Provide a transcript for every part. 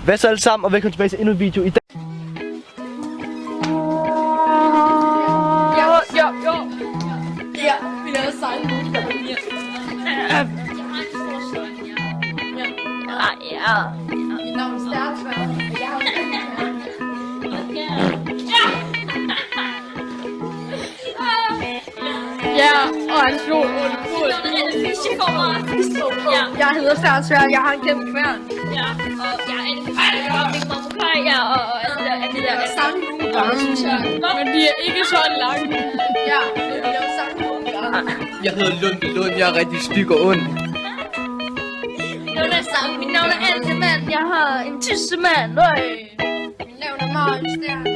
Hvad så alle sammen, og velkommen tilbage til endnu en video i dag. Ja, vi lavede sang. Mit navn er Stærkværd, og jeg Ja, og han slog under foden. Jeg hedder Stærkværd, jeg har en kæmpe kværn. Ja, og jeg er en min mamma ja, og alt det der. sang nogle gange, synes jeg. Men de er ikke så lange. Ja, vi lavede sang nogle gange. Jeg hedder Lund, jeg er rigtig styg og ond. Mit navn er Elsemand, jeg har en tissemand. Mit navn er Marius Stærk, og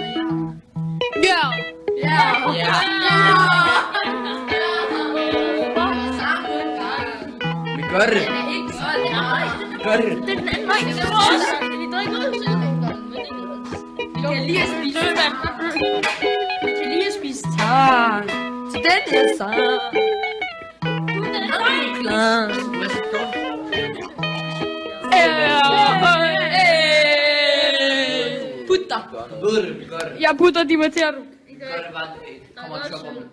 Ja. ja. Sang nogle gange. Vi gør det. Ikke sådan. Gør det. Det er den anden vej, det er også. Vi drikker ud til Vi kan lige at spise vand. Vi kan lige at spise tang. Til den her sang. Klar. Putter. Ved det, vi gør det. Jeg putter de med til. Gør det bare. Kommer og chopper dem.